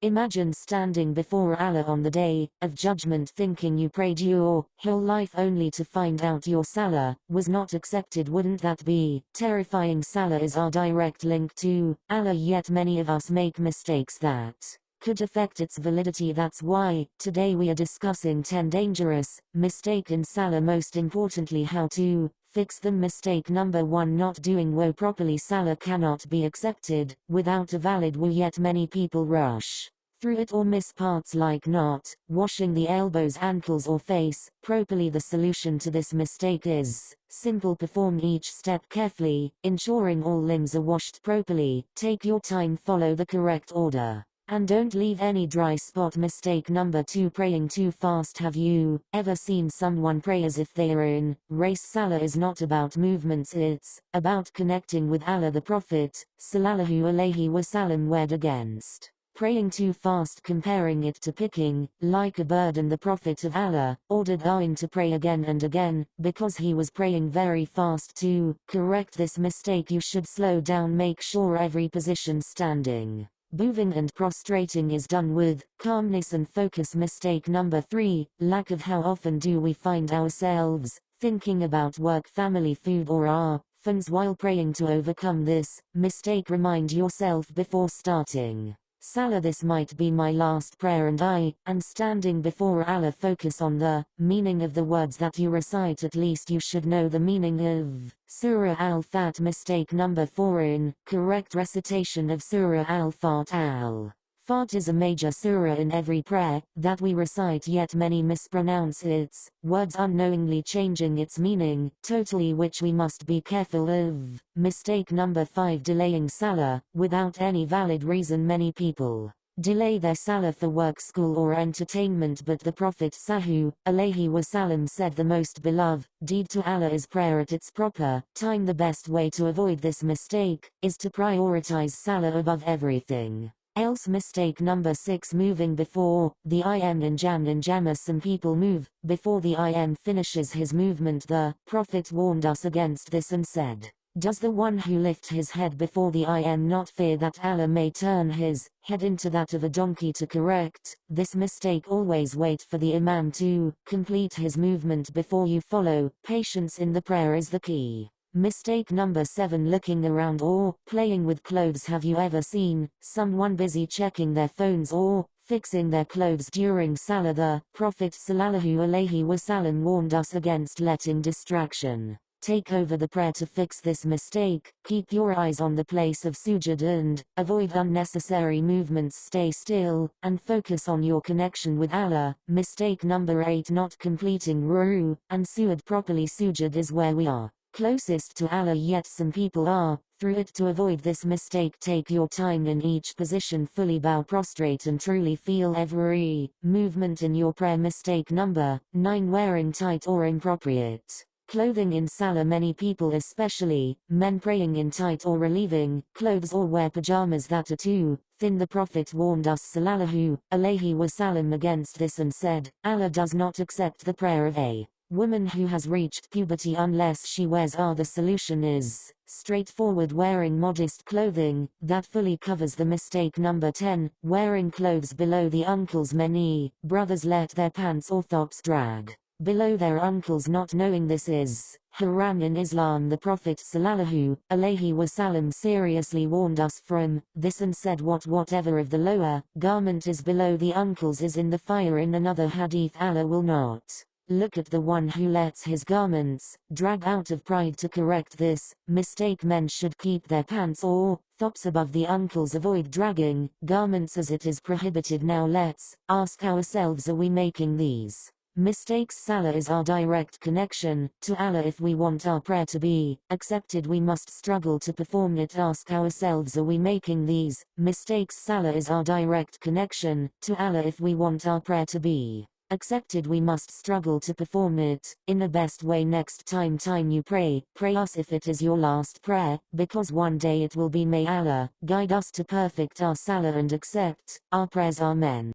Imagine standing before Allah on the day of judgment thinking you prayed your whole life only to find out your salah was not accepted. Wouldn't that be terrifying? Salah is our direct link to Allah, yet many of us make mistakes that could affect its validity. That's why today we are discussing 10 dangerous mistakes in Salah. Most importantly, how to fix them. Mistake number 1: not doing wudu properly. Salah cannot be accepted without a valid wudu, yet many people rush through it or miss parts like not washing the elbows, ankles or face properly. The solution to this mistake is simple: perform each step carefully, ensuring all limbs are washed properly. Take your time, follow the correct order, and don't leave any dry spot. Mistake number 2: praying too fast. Have you ever seen someone pray as if they are in race? Salah is not about movements, it's about connecting with Allah. The Prophet sallallahu alaihi wasallam warned against praying too fast, comparing it to picking like a bird, and the Prophet of Allah ordered Ayn to pray again and again because he was praying very fast. To correct this mistake, you should slow down. Make sure every position, standing, moving and prostrating, is done with calmness and focus. Mistake number 3: lack of. How often do we find ourselves thinking about work, family, food or our phones while praying? To overcome this mistake, remind yourself before starting Salah, this might be my last prayer and I am standing before Allah. Focus on the meaning of the words that you recite. At least you should know the meaning of Surah Al-Fat. Mistake number 4: incorrect recitation of Surah Al-Fat. Al-Fat is a major surah in every prayer that we recite, yet many mispronounce its words, unknowingly changing its meaning totally, which we must be careful of. Mistake number 5: delaying Salah without any valid reason. Many people delay their Salah for work, school or entertainment, but the Prophet sallallahu alaihi wasallam said the most beloved deed to Allah is prayer at its proper time. The best way to avoid this mistake is to prioritize Salah above everything else. Mistake number 6: moving before the Imam in Jama'ah. Some people move before the Imam finishes his movement. The Prophet warned us against this and said, does the one who lifts his head before the Imam not fear that Allah may turn his head into that of a donkey? To correct this mistake, always wait for the Imam to complete his movement before you follow. Patience in the prayer is the key. Mistake number 7: looking around or playing with clothes. Have you ever seen someone busy checking their phones or fixing their clothes during Salah? The Prophet sallallahu alaihi wasallam warned us against letting distraction take over the prayer. To fix this mistake, keep your eyes on the place of sujud and avoid unnecessary movements. Stay still and focus on your connection with Allah. Mistake number 8: not completing ruku and sujud properly. Sujud is where we are closest to Allah, yet some people are through it. To avoid this mistake, take your time in each position, fully bow, prostrate and truly feel every movement in your prayer. Mistake number 9: wearing tight or inappropriate clothing in Salah. Many people, especially men, praying in tight or relieving clothes or wear pajamas that are too thin. The Prophet warned us sallallahu alaihi wasallam against this and said, Allah does not accept the prayer of a woman who has reached puberty unless she wears. The solution is straightforward: wearing modest clothing that fully covers the. Mistake number 10: wearing clothes below the ankles. Many brothers let their pants or tops drag below their ankles, not knowing this is haram in Islam. The Prophet sallallahu alaihi wasallam seriously warned us from this and said, whatever of the lower garment is below the ankles is in the fire. In another hadith, Allah will not look at the one who lets his garments drag out of pride. To correct this mistake, men should keep their pants or tops above the ankles. Avoid dragging garments as it is prohibited. Now let's ask ourselves, are we making these mistakes? Salah is our direct connection to Allah. If we want our prayer to be accepted, we must struggle to perform it. Ask ourselves, are we making these mistakes? Salah is our direct connection to Allah. If we want our prayer to be accepted, we must struggle to perform it in the best way. Next time you pray us if it is your last prayer, because one day it will be. May Allah guide us to perfect our Salah and accept our prayers. Amen.